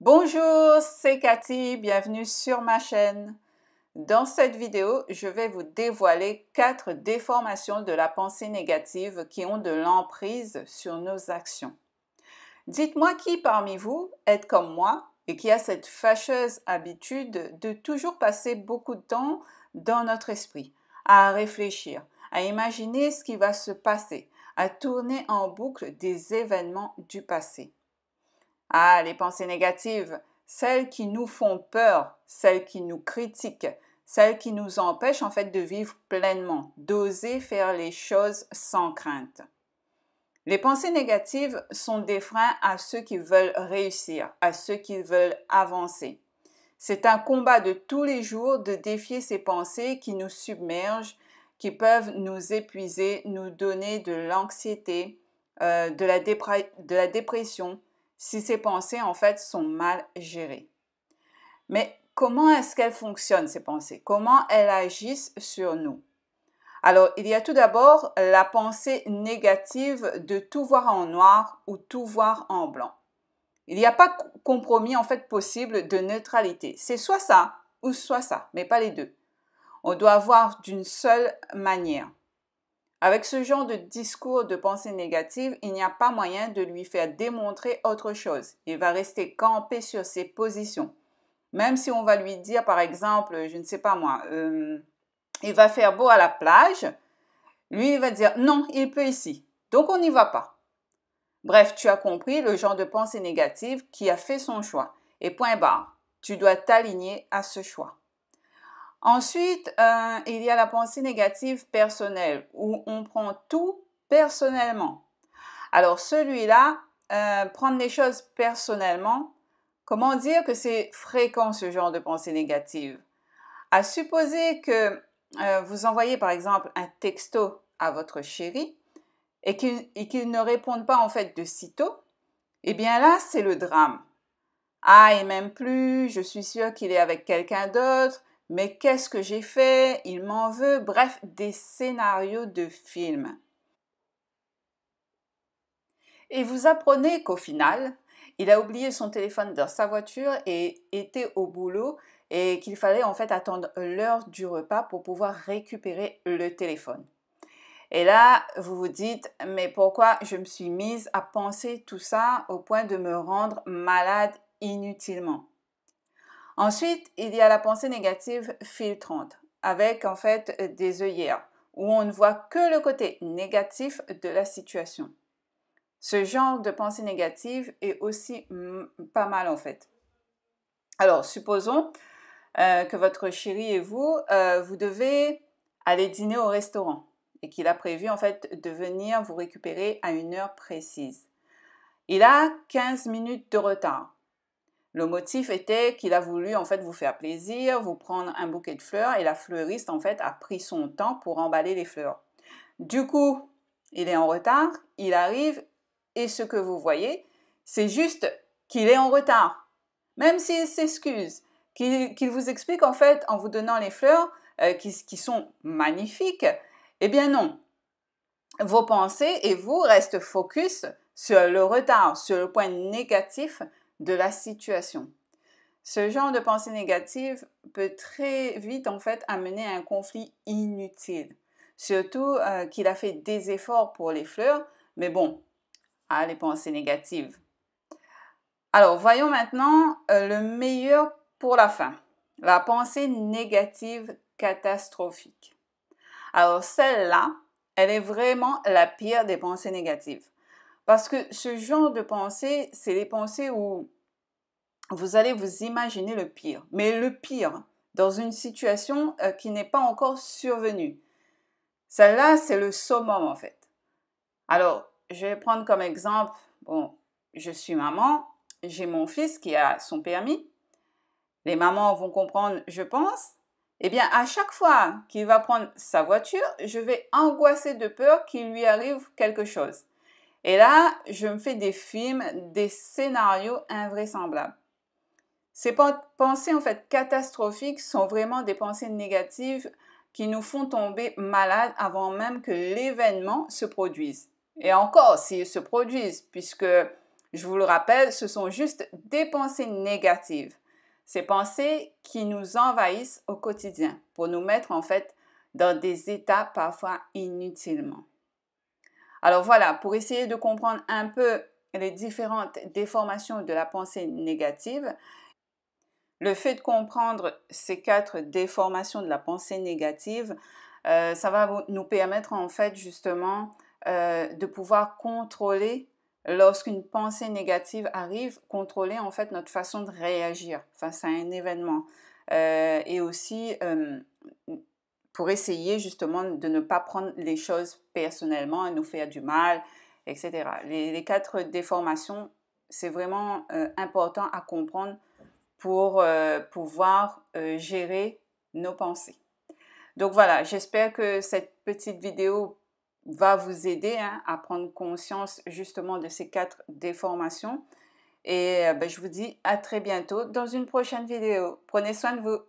Bonjour, c'est Cathy, bienvenue sur ma chaîne. Dans cette vidéo, je vais vous dévoiler 4 déformations de la pensée négative qui ont de l'emprise sur nos actions. Dites-moi qui parmi vous est comme moi et qui a cette fâcheuse habitude de toujours passer beaucoup de temps dans notre esprit, à réfléchir, à imaginer ce qui va se passer, à tourner en boucle des événements du passé. Ah, les pensées négatives, celles qui nous font peur, celles qui nous critiquent, celles qui nous empêchent en fait de vivre pleinement, d'oser faire les choses sans crainte. Les pensées négatives sont des freins à ceux qui veulent réussir, à ceux qui veulent avancer. C'est un combat de tous les jours de défier ces pensées qui nous submergent, qui peuvent nous épuiser, nous donner de l'anxiété, de la dépression, si ces pensées en fait sont mal gérées. Mais comment est-ce qu'elles fonctionnent ces pensées? Comment elles agissent sur nous? Alors, il y a tout d'abord la pensée négative de tout voir en noir ou tout voir en blanc. Il n'y a pas de compromis en fait possible de neutralité. C'est soit ça ou soit ça, mais pas les deux. On doit voir d'une seule manière. Avec ce genre de discours de pensée négative, il n'y a pas moyen de lui faire démontrer autre chose. Il va rester campé sur ses positions. Même si on va lui dire, par exemple, je ne sais pas moi, il va faire beau à la plage, lui, il va dire non, il pleut ici. Donc, on n'y va pas. Bref, tu as compris le genre de pensée négative qui a fait son choix. Et point barre, tu dois t'aligner à ce choix. Ensuite, il y a la pensée négative personnelle, où on prend tout personnellement. Alors celui-là, prendre les choses personnellement, comment dire que c'est fréquent ce genre de pensée négative? À supposer que vous envoyez par exemple un texto à votre chéri et qu'il ne réponde pas en fait de sitôt, eh bien là, c'est le drame. Ah, il m'aime plus, je suis sûre qu'il est avec quelqu'un d'autre, mais qu'est-ce que j'ai fait? Il m'en veut. Bref, des scénarios de films. Et vous apprenez qu'au final, il a oublié son téléphone dans sa voiture et était au boulot et qu'il fallait en fait attendre l'heure du repas pour pouvoir récupérer le téléphone. Et là, vous vous dites, mais pourquoi je me suis mise à penser tout ça au point de me rendre malade inutilement? Ensuite, il y a la pensée négative filtrante, avec en fait des œillères, où on ne voit que le côté négatif de la situation. Ce genre de pensée négative est aussi pas mal en fait. Alors, supposons que votre chéri et vous, vous devez aller dîner au restaurant et qu'il a prévu en fait de venir vous récupérer à une heure précise. Il a 15 minutes de retard. Le motif était qu'il a voulu en fait vous faire plaisir, vous prendre un bouquet de fleurs et la fleuriste en fait a pris son temps pour emballer les fleurs. Du coup, il est en retard, il arrive et ce que vous voyez, c'est juste qu'il est en retard. Même s'il s'excuse, qu'il vous explique en fait en vous donnant les fleurs qui sont magnifiques, eh bien non. Vos pensées et vous restent focus sur le retard, sur le point négatif de la situation. Ce genre de pensée négative peut très vite en fait amener à un conflit inutile. Surtout qu'il a fait des efforts pour les fleurs, mais bon, les pensées négatives. Alors, voyons maintenant le meilleur pour la fin. La pensée négative catastrophique. Alors, celle-là, elle est vraiment la pire des pensées négatives. Parce que ce genre de pensée, c'est les pensées où vous allez vous imaginer le pire. Mais le pire, dans une situation qui n'est pas encore survenue. Celle-là, c'est le summum en fait. Alors, je vais prendre comme exemple, bon, je suis maman, j'ai mon fils qui a son permis. Les mamans vont comprendre, je pense. Eh bien, à chaque fois qu'il va prendre sa voiture, je vais angoisser de peur qu'il lui arrive quelque chose. Et là, je me fais des films, des scénarios invraisemblables. Ces pensées en fait catastrophiques sont vraiment des pensées négatives qui nous font tomber malades avant même que l'événement se produise. Et encore, s'ils se produisent, puisque Je vous le rappelle, ce sont juste des pensées négatives. Ces pensées qui nous envahissent au quotidien pour nous mettre en fait dans des états parfois inutilement. Alors voilà, pour essayer de comprendre un peu les différentes déformations de la pensée négative, le fait de comprendre ces 4 déformations de la pensée négative, ça va nous permettre en fait justement de pouvoir contrôler lorsqu'une pensée négative arrive, contrôler en fait notre façon de réagir face à un événement. Et aussi pour essayer justement de ne pas prendre les choses personnellement et nous faire du mal, etc. Les 4 déformations, c'est vraiment important à comprendre pour pouvoir gérer nos pensées. Donc voilà, j'espère que cette petite vidéo va vous aider à prendre conscience justement de ces 4 déformations. Et je vous dis à très bientôt dans une prochaine vidéo. Prenez soin de vous.